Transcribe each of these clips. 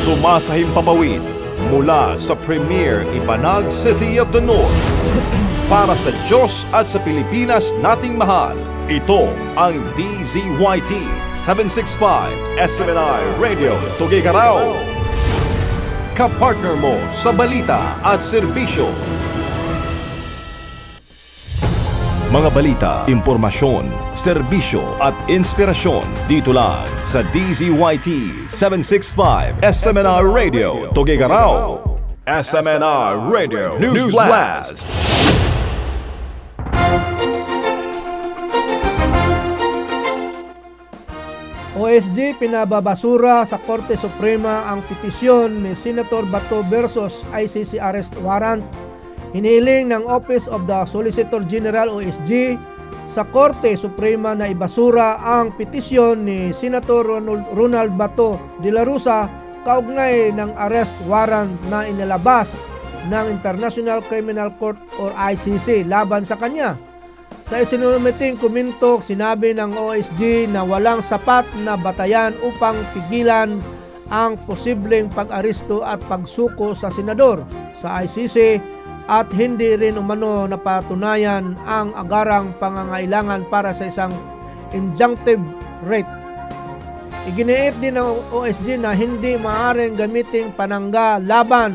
Sumasahimpapawid mula sa Premier Ibanag City of the North. Para sa Diyos at sa Pilipinas nating mahal, ito ang DZYT 765 SMNI Radio Tuguegarao. Kapartner mo sa balita at serbisyo. Mga balita, impormasyon, serbisyo at inspirasyon dito lang sa DZYT 765 SMNR Radio Tuguegarao. SMNR Radio News Blast. OSG pinababasura sa Korte Suprema ang petisyon ni Senator Bato versus ICC arrest warrant. Hiniling ng Office of the Solicitor General OSG sa Korte Suprema na ibasura ang petisyon ni Senator Ronald Bato de la Rosa kaugnay ng arrest warrant na inilabas ng International Criminal Court or ICC laban sa kanya. Sa isinumiting komento, sinabi ng OSG na walang sapat na batayan upang pigilan ang posibleng pag-aresto at pagsuko sa senador sa ICC at hindi rin umano napatunayan ang agarang pangangailangan para sa isang injunctive writ. Iginiit din ng OSG na hindi maaaring gamiting panangga laban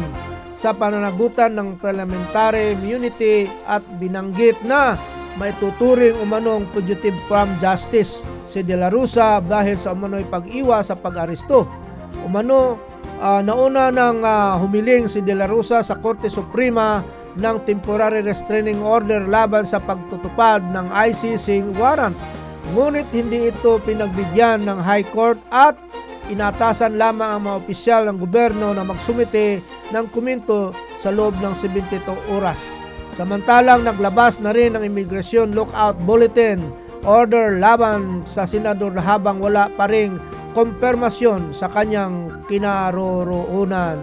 sa pananagutan ng parliamentary immunity at binanggit na maituturing umanong fugitive from justice si De La Rosa dahil sa umano'y pag-iwas sa pag-aresto. Nauna nang humiling si De La Rosa sa Korte Suprema ng temporary restraining order laban sa pagtutupad ng ICC warrant. Ngunit hindi ito pinagbigyan ng High Court at inatasan lamang ang mga opisyal ng gobyerno na magsumite ng komento sa loob ng 72 oras. Samantalang naglabas na rin ng Immigration Lookout Bulletin order laban sa senador habang wala pa ring kumpirmasyon sa kanyang kinaroroonan.